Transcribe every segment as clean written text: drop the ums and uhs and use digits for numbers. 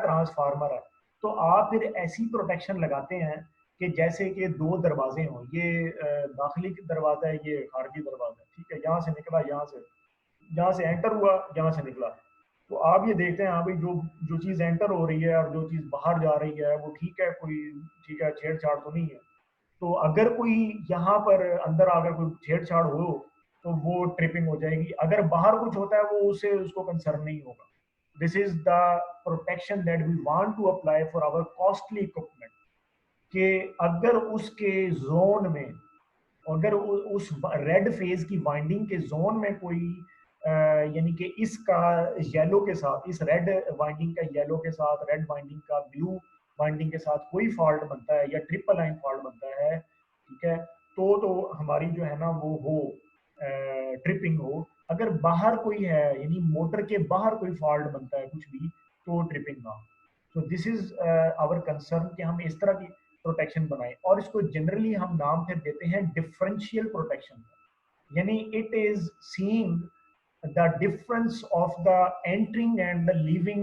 Transformer है, तो आप फिर ऐसी प्रोटेक्शन लगाते हैं कि जैसे कि दो दरवाजे हों, ये दाखिली दरवाजा है, ये खारजी दरवाजा है, ठीक है, यहाँ से निकला, यहाँ से एंटर हुआ, यहाँ से निकला। तो आप ये देखते हैं, हाँ भाई, जो जो चीज़ एंटर हो रही है और जो चीज़ बाहर जा रही है वो ठीक है, कोई ठीक है, छेड़छाड़ तो नहीं है। तो अगर कोई यहाँ पर अंदर अगर कोई छेड़छाड़ हो तो वो ट्रिपिंग हो जाएगी। अगर बाहर कुछ होता है वो उसे उसको कंसर्न नहीं होगा। This is the protection that we want to apply for our costly equipment, कि अगर उसके जोन में, अगर उस रेड फेज की वाइंडिंग के जोन में कोई यानी कि इसका येलो के साथ, इस रेड वाइंडिंग का येलो के साथ, रेड वाइंडिंग का ब्लू वाइंडिंग के साथ कोई फॉल्ट बनता है या ट्रिपल लाइन फॉल्ट बनता है, ठीक है, तो हमारी जो है ना वो हो ट्रिपिंग हो। अगर बाहर कोई है, यानी मोटर के बाहर कोई फॉल्ट बनता है कुछ भी, तो ट्रिपिंग ना। तो दिस इज आवर कंसर्न कि हम इस तरह की प्रोटेक्शन बनाएं, और इसको जनरली हम नाम फिर देते हैं डिफरेंशियल प्रोटेक्शन। यानी it is seeing the difference of the entering and the leaving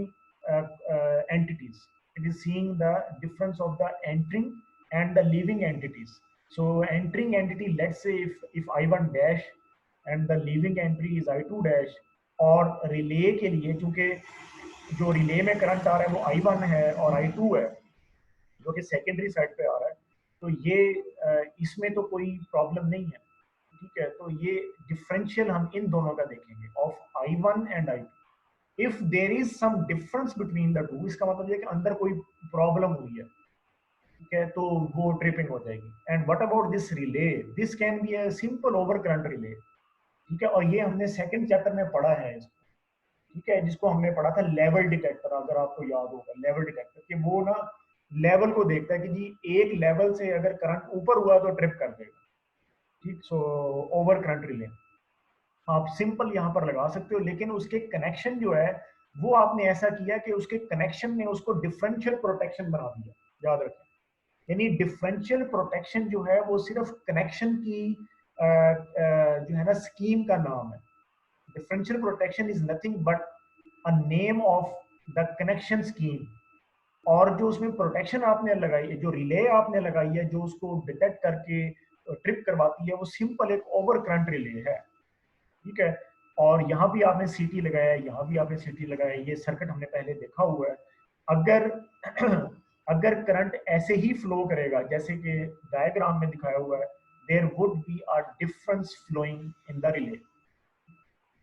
entities. It is seeing the difference of the entering and the leaving entities. So entering entity, let's say if I1 dash and the leaving entry is I2 dash, और relay के लिए चूंकि जो relay में current आ रहा है वो I1 है और I2 है, जो कि सेकेंडरी साइड पे आ रहा है, तो ये इसमें तो कोई प्रॉब्लम नहीं है, ठीक है। तो ये डिफरेंशियल हम इन दोनों का देखेंगे, of I1 and I2। If there is some difference between the two, इसका मतलब ये कि अंदर कोई प्रॉब्लम हुई है, ठीक है, तो वो ट्रिपिंग हो जाएगी। And what about this relay? This can be a simple over current relay, ठीक है, और ये हमने सेकंड चैप्टर में पढ़ा है इसको, ठीक है, जिसको हमने पढ़ा था लेवल डिटेक्टर, अगर आपको याद होगा लेवल डिटेक्टर, कि वो ना लेवल को देखता है कि जी एक लेवल से अगर करंट ऊपर हुआ तो ट्रिप कर देगा, ठीक। सो ओवर करंट रिले आप सिंपल यहाँ पर लगा सकते हो, लेकिन उसके कनेक्शन जो है वो आपने ऐसा किया कि उसके कनेक्शन ने उसको डिफरेंशियल प्रोटेक्शन बना दिया, याद रखें। यानी डिफरेंशियल प्रोटेक्शन जो है वो सिर्फ कनेक्शन की जो है ना स्कीम का नाम है। Differential protection is nothing but a name of the connection scheme. और जो उसमें प्रोटेक्शन आपने लगाई है, जो रिले आपने लगाई है, जो उसको डिटेक्ट करके ट्रिप करवाती है, वो सिंपल एक ओवर करंट रिले है, ठीक है। और यहाँ भी आपने सीटी लगाया है, यहाँ भी आपने सीटी लगाया है, ये सर्किट हमने पहले देखा हुआ है। अगर अगर करंट ऐसे ही फ्लो करेगा जैसे कि डायग्राम में दिखाया हुआ है, there would be a difference flowing in the relay.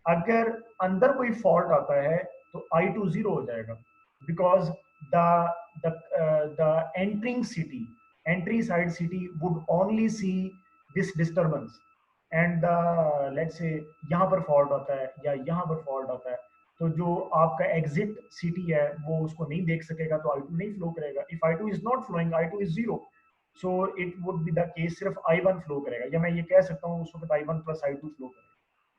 अगर अंदर कोई फॉल्ट आता है तो I2 जीरो हो जाएगा, because the entering city, entry side city would only see this disturbance, and let's say यहाँ पर फॉल्ट आता है या यहाँ पर फॉल्ट आता है, तो जो आपका एग्जिट सिटी है वो उसको नहीं देख सकेगा, तो I2 नहीं फ्लो करेगा। If I2 is not flowing, I2 is zero, so it would be the case सिर्फ I1 फ्लो करेगा, या मैं ये कह सकता हूँ उस वक्त I1 प्लस I2 फ्लो करेगा।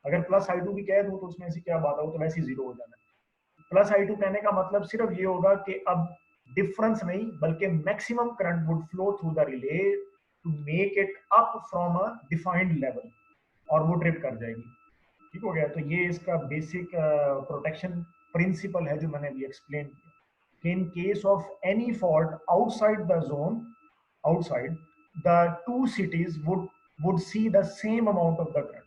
अगर प्लस I2 भी कह दूं तो उसमें ऐसी क्या बात है, वो तो वैसे ही जीरो हो जाना है। प्लस I2 कहने का मतलब सिर्फ ये होगा कि अब डिफरेंस नहीं बल्कि maximum current would flow through the relay to make it up from a defined level, और वो ट्रिप कर जाएगी, ठीक हो गया। तो ये इसका बेसिक प्रोटेक्शन प्रिंसिपल है जो मैंने अभी एक्सप्लेन किया, कि in case of any fault outside the zone, outside the two cities would see the same amount of the current,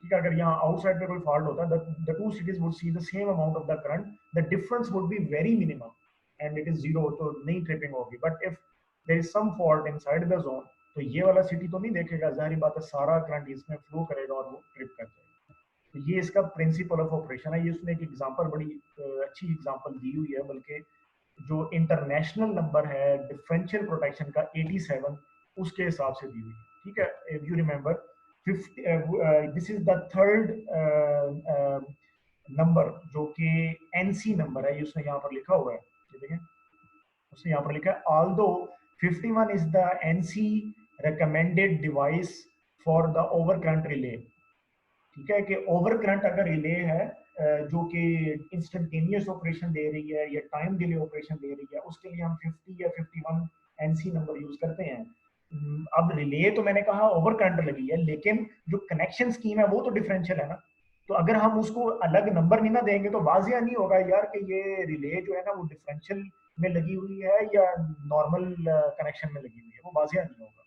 ठीक है। अगर यहाँ आउटसाइड पे कोई फॉल्ट होता है, the two cities would see the same amount of the current, the difference would be very minimum and it is zero, तो नहीं ट्रिपिंग होगी। But if there is some fault inside the zone, तो ये वाला city तो नहीं देखेगा, जाहिर बात है सारा करंट इसमें फ्लो करेगा और वो ट्रिप कर जाएगा। तो ये इसका प्रिंसिपल ऑफ ऑपरेशन है। ये उसने एक एग्जांपल, बड़ी अच्छी एग्जांपल दी हुई है, बल्कि जो इंटरनेशनल नंबर है डिफरेंशियल प्रोटेक्शन का 87, उसके हिसाब से दी हुई है, ठीक है। If you remember 50, this is the third number जो कि एनसी नंबर है, ये उसने यहाँ पर लिखा हुआ है, ठीक है, उसने यहाँ पर लिखा है although 51 is the NC recommended device for the over current relay, ठीक है, कि ओवर करंट अगर रिले है जो कि इंस्टेंटेनियस ऑपरेशन दे रही है या टाइम डिले ऑपरेशन दे रही है, उसके लिए हम 50 या 51 एनसी नंबर यूज करते हैं। अब रिले तो मैंने कहा ओवर करंट लगी है, लेकिन जो कनेक्शन स्कीम है वो तो डिफरेंशियल है ना, तो अगर हम उसको अलग नंबर नहीं ना देंगे तो वाजिया नहीं होगा यार कि ये रिले जो है ना वो डिफरेंशियल में लगी हुई है या नॉर्मल कनेक्शन में लगी हुई है, वो वाजिया नहीं होगा।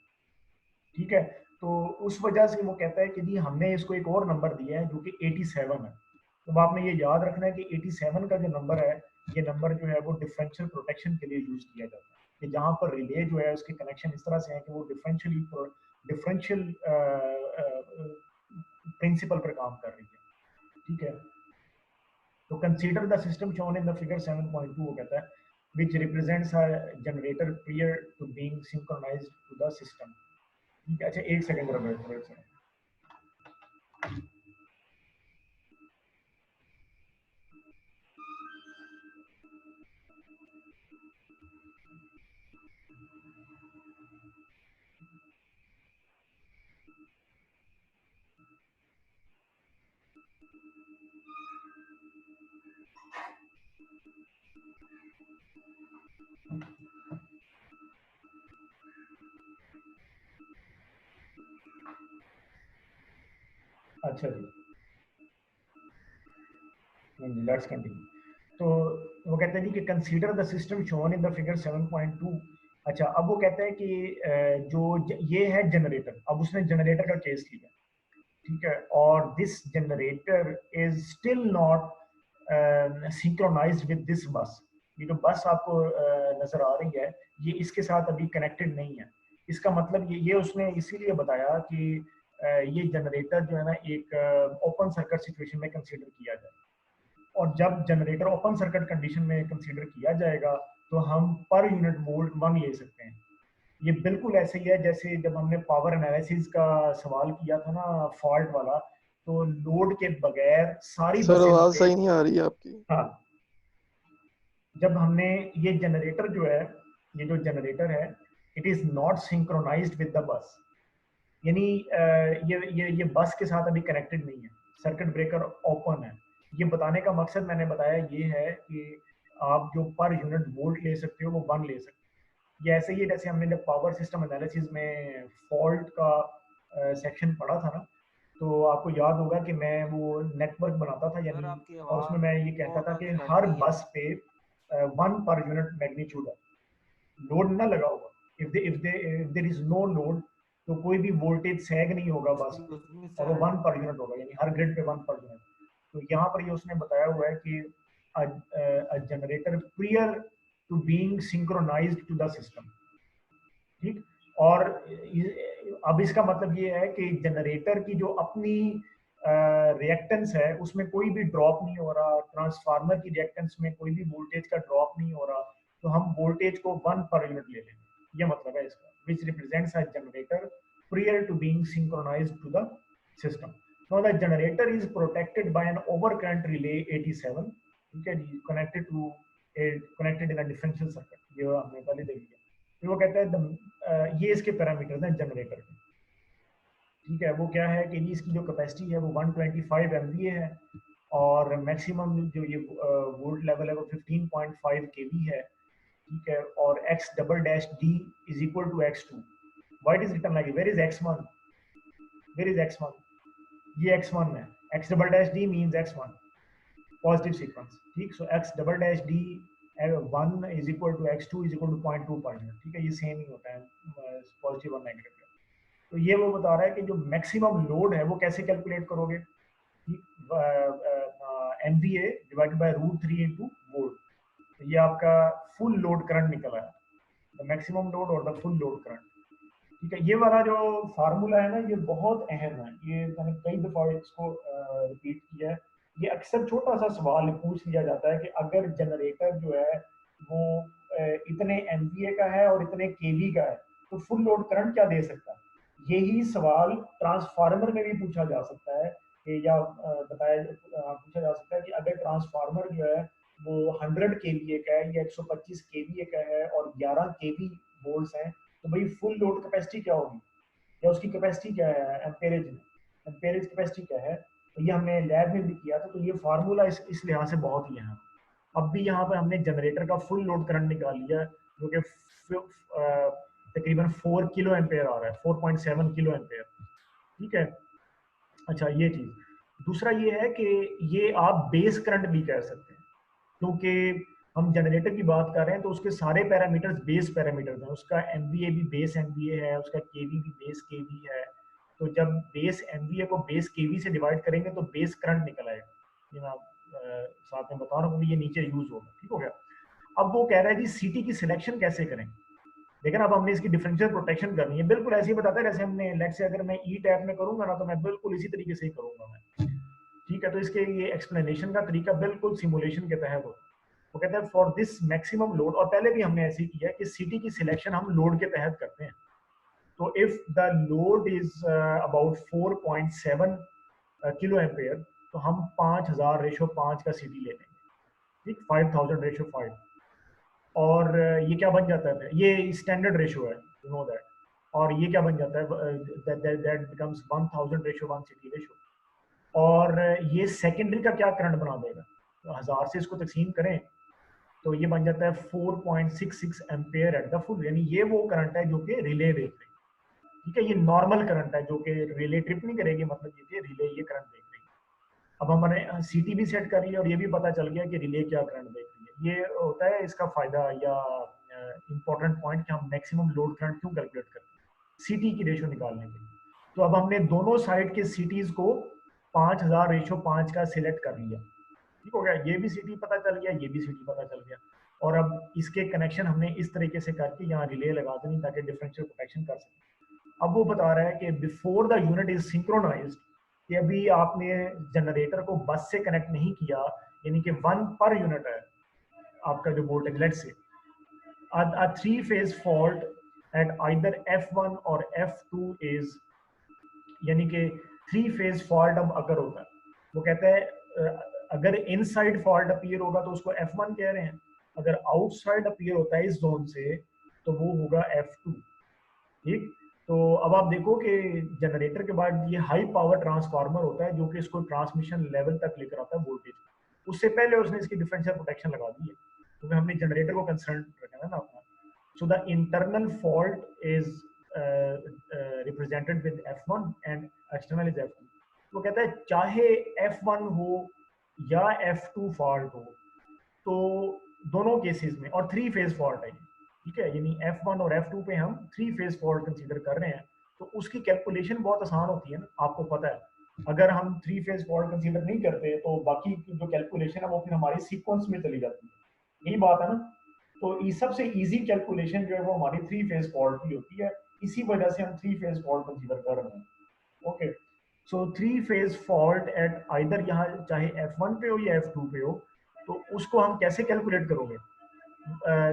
ठीक है। तो उस वजह से वो कहता है कि जी हमने इसको एक और नंबर दिया है जो कि 87 है। तो आपने ये याद रखना है कि 87 का जो नंबर है, ये नंबर जो है वो डिफरेंशियल प्रोटेक्शन के लिए यूज किया जाता है, कि जहां पर रिले जो है उसके कनेक्शन इस तरह से हैं कि वो डिफरेंशियल प्रिंसिपल पर काम कर रही है। ठीक है। तो consider the system shown in the figure 7.2, वो कहता है which represents a generator prior to being synchronized to the system। ठीक है। अच्छा एक सेकंड रहो, थोड़ा सा। अच्छा जी, लेट्स कंटिन्यू। तो वो कहते हैं जी कि consider the system shown in the figure 7.2। अच्छा, अब वो कहते हैं कि ये है जनरेटर, अब उसने जनरेटर का केस लिया। ठीक है। और this generator is still not synchronised with this bus. ये जो बस आपको नजर आ रही है, ये इसके साथ अभी कनेक्टेड नहीं है। इसका मतलब ये उसने इसीलिए बताया कि ये जनरेटर जो है ना एक ओपन सर्किट सिचुएशन में कंसीडर किया जाए। और जब जनरेटर ओपन सर्किट कंडीशन में कंसीडर किया जाएगा तो हम पर यूनिट वोल्ट 1 ले सकते हैं। ये बिल्कुल ऐसे ही है जैसे जब हमने पावर एनालिसिस का सवाल किया था ना, फॉल्ट वाला। तो लोड के बगैर सारी सर बसें आवाज पे। सही नहीं आ रही है आपकी। हाँ, जब हमने ये जनरेटर जो है, ये जो जनरेटर है, it is not synchronised with the bus. यानी ये बस के साथ अभी कनेक्टेड नहीं है, सर्किट ब्रेकर ओपन है। ये बताने का मकसद मैंने बताया ये है कि आप जो पर यूनिट वोल्ट ले सकते हो वो 1 ले सकते हो। ये ऐसे ही है जैसे हमने जब पावर सिस्टम एनालिसिस में फॉल्ट का सेक्शन पढ़ा था ना, तो आपको याद होगा कि मैं वो नेटवर्क बनाता था सर यानी, आपकी और उसमें आवाज मैं ये कहता बहुत था कि आगे कट हर रही है। बस पे 1 पर यूनिट मैग्नीट्यूड है, लोड ना लगा होगा। If there is no load तो कोई भी वोल्टेज सैग नहीं होगा बस पे, एक्सक्यूज मी और वो सर। 1 पर यूनिट होगा, यानी हर ग्रिड पे 1 पर यूनिट। तो यहाँ पर ये उसने बताया हुआ है कि generator prior to being synchronised to the system. ठीक। और अब इसका मतलब ये है कि जनरेटर की जो अपनी रिएक्टेंस है उसमें कोई भी ड्रॉप नहीं हो रहा, ट्रांसफार्मर की रिएक्टेंस में कोई भी वोल्टेज का ड्रॉप नहीं हो रहा, तो हम वोल्टेज को 1 पर यूनिट ले लेंगे। ये मतलब है इसका, विच represents a generator prior to being synchronized to the system। Now the generator is protected by an overcurrent relay 87। ठीक है जी, connected in a differential circuit, ये हमने पहले देख लिया। फिर वो कहता है ये इसके पैरामीटर्स हैं जनरेटर के। ठीक है। वो क्या है कि जी इसकी जो कैपेसिटी है वो 125 MVA है, और मैक्सिमम जो ये वोल्ट लेवल है वो 15.5 केवी है। ठीक है। और x double dash D is equal to x2। Why is written like, where is x1, where is x1, ये x1 है। x double dash D means x1 positive sequence. ठीक। So x double dash D 1 is equal to x2 is equal to 0.2 ठीक है, ये same ही होता है positive और negative. तो ये वो बता रहा है कि जो मैक्सिमम लोड है वो कैसे कैलकुलेट करोगे, MVA डिवाइडेड बाय √3 × वोल्ट। तो ये आपका फुल लोड करंट निकल आया, द मैक्सिमम लोड और द फुल लोड करंट। ठीक है। ये वाला जो फार्मूला है ना ये बहुत अहम है, ये मैंने कई दफा इसको रिपीट किया है। ये अक्सर छोटा सा सवाल पूछ लिया जाता है कि अगर जनरेटर जो है वो इतने एमवीए का है और इतने केवी का है तो फुल लोड करंट क्या दे सकता है। यही सवाल ट्रांसफार्मर में भी पूछा जा सकता है कि या पूछा जा सकता है कि अगर ट्रांसफार्मर जो है वो 100 केवीए का है या 125 केवीए का है और 11 केवी वोल्ट्स हैं, तो भाई फुल लोड कैपेसिटी क्या होगी, या उसकी कैपेसिटी क्या है एम्पेरेज में, एम्पेरेज कैपेसिटी क्या है। तो ये हमने लैब में भी किया था, तो ये फार्मूला इस लिहाज से बहुत ही है। अब भी यहाँ पर हमने जनरेटर का फुल लोड करंट निकाल लिया जो कि तकरीबन 4 किलो एम्पेयर आ रहा है, 4.7 किलो एम्पेयर। ठीक है। अच्छा, ये चीज। दूसरा ये है कि ये आप बेस करंट भी कह सकते हैं, क्योंकि हम जनरेटर की बात कर रहे हैं तो उसके सारे पैरामीटर्स बेस पैरामीटर्स हैं। उसका एमवीए भी बेस एमवीए है, उसका केवी भी बेस केवी है। तो जब बेस एमवीए को बेस केवी से डिवाइड करेंगे तो बेस करंट निकल आएगा। ये मैं साथ में बता रहा हूँ, ये नीचे यूज होगा, ठीक हो गया। अब वो कह रहा है जी सीटी की सिलेक्शन कैसे करें। लेकिन अब हमने इसकी डिफरेंशियल प्रोटेक्शन करनी है, बिल्कुल ऐसे ही बताता है जैसे हमने लेट से अगर मैं ई टैप में करूंगा ना तो मैं बिल्कुल इसी तरीके से ही करूंगा मैं, ठीक है। तो इसके ये एक्सप्लेनेशन का तरीका बिल्कुल सिमुलेशन के तहत होता है। वो कहते हैं फॉर दिस मैक्सिमम लोड, और पहले भी हमने ऐसे ही किया कि सीटी की सिलेक्शन हम लोड के तहत करते हैं। तो if the load is about 4.7 kilo ampere, तो हम 5000 रेशो 5 का सीटी ले लेंगे, ठीक, 5000 रेशो 5। और ये क्या बन जाता है, ये स्टैंडर्ड रेशो है, यू नो दैट। और ये क्या बन जाता है, दैट बिकम्स 1000 रेशो 1 सीटी रेशो। और ये सेकेंडरी का क्या करंट बना देगा, तो 1000 से इसको तकसीम करें तो ये बन जाता है 4.66 एम्पेयर एट द फुल, यानी ये वो करंट है जो कि रिले देख रही है, ठीक है। ये नॉर्मल करंट है जो कि रिले ट्रिप नहीं करेगी, मतलब ये कि रिले ये करंट देख रही है। अब हमने सीटी भी सेट कर लिया और ये भी पता चल गया कि रिले क्या करंट देख रही है। ये होता है इसका फायदा या इंपॉर्टेंट पॉइंट कि हम मैक्सिमम लोड करंट क्यों कैलकुलेट करते हैं सीटी की रेशो निकालने के लिए। तो अब हमने दोनों साइड के सीटीज को 5000 रेशो 5 का सिलेक्ट कर लिया, ठीक हो गया। ये भी सिटी पता चल गया, ये भी सिटी पता चल गया। और अब इसके कनेक्शन हमने इस तरीके से करके यहाँ रिले लगा देनी ताकि डिफरेंशियल प्रोटेक्शन कर सकें। अब वो बता रहा है कि before the unit is synchronised, कि अभी आपने जनरेटर को बस से कनेक्ट नहीं किया, यानी कि 1 पर यूनिट है आपका जो वोल्टेज, लेट से a three phase fault at either F1 और F2 is, यानी कि 3 फेज फॉल्ट अब अगर होता है, वो कहता है अगर इनसाइड फॉल्ट अपीयर होगा तो उसको F1 कह रहे हैं, अगर आउटसाइड अपीयर होता है इस जोन से तो वो होगा F2, ठीक। तो अब आप देखो कि जनरेटर के बाद ये हाई पावर ट्रांसफार्मर होता है जो कि इसको ट्रांसमिशन लेवल तक लेकर आता है वोल्टेज। उससे पहले उसने इसकी डिफरेंशियल प्रोटेक्शन लगा दी है, क्योंकि हमने जनरेटर को कंसर्न रखना है ना अपना। So the internal fault is represented with F1 and external is F2। वो कहता है चाहे F1 हो या F2 फॉल्ट हो, तो दोनों केसेस में, और 3 फेज फॉल्ट है ये, ठीक है, यानी F1 और F2 पे हम 3 फेज फॉल्ट कंसीडर कर रहे हैं। तो उसकी कैलकुलेशन बहुत आसान होती है ना, आपको पता है। अगर हम 3 फेज फॉल्ट कंसीडर नहीं करते तो बाकी जो कैलकुलेशन है वो फिर हमारी सीक्वेंस में चली जाती है, यही बात है ना। तो सबसे इजी कैलकुलेशन जो है वो हमारी 3 फेज फॉल्ट की होती है, इसी वजह से हम 3 फेज फॉल्ट कंसीडर कर रहे हैं। ओके, सो 3 फेज फॉल्ट एट आइदर, यहाँ चाहे F1 पे हो या F2 पे हो, तो उसको हम कैसे कैलकुलेट करोगे,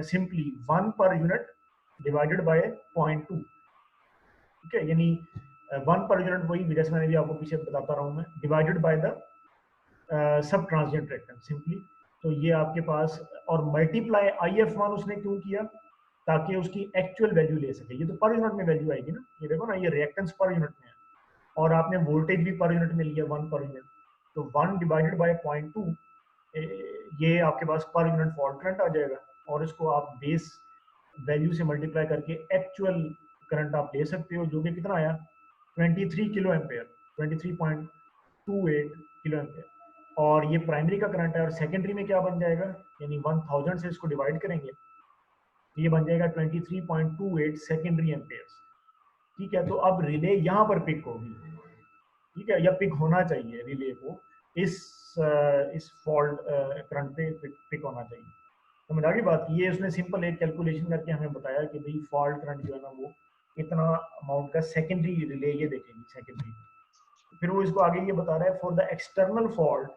simply 1 per unit divided by 0.2, ठीक है। यानी 1 पर यूनिट वही जैसे मैंने भी आपको पीछे बताता रहा हूँ मैं, divided by the sub transient reactance simply. तो ये आपके पास, और मल्टीप्लाई IF1 उसने क्यों किया, ताकि उसकी एक्चुअल वैल्यू ले सके। ये तो पर यूनिट में वैल्यू आएगी ना, ये देखो ना, ये रिएक्टेंस पर यूनिट में है और आपने वोल्टेज भी पर यूनिट में लिया 1 पर यूनिट। तो 1 डिवाइडेड बाय 0.2, ये आपके पास पर यूनिट फॉल्ट करंट आ जाएगा, और इसको आप बेस वैल्यू से मल्टीप्लाई करके एक्चुअल करंट आप ले सकते हो, जो कि कितना आया 23 किलो एम्पेयर, 23.28 किलो एम्पेयर। और ये प्राइमरी का करंट है, और सेकेंडरी में क्या बन जाएगा, यानी 1000 से इसको डिवाइड करेंगे तो ये बन जाएगा 23.28 सेकेंडरी एम्पेयर्स, ठीक है। तो अब रिले यहाँ पर पिक होगी, ठीक है, या पिक होना चाहिए रिले को, इस फॉल्ट करंट पे पिक होना चाहिए। समझ आ गई बात। ये उसने सिंपल एक कैलकुलेशन करके हमें बताया कि भाई फॉल्ट करंट जो है ना वो इतना अमाउंट का सेकेंडरी रिले ये देखेगी सेकेंडरी। फिर वो इसको आगे ये बता रहा है for the external fault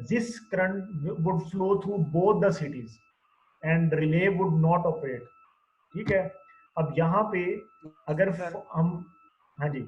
this current would flow through both the cities and relay would not operate, ठीक है। अब यहाँ पे अगर सर हम, हाँ जी,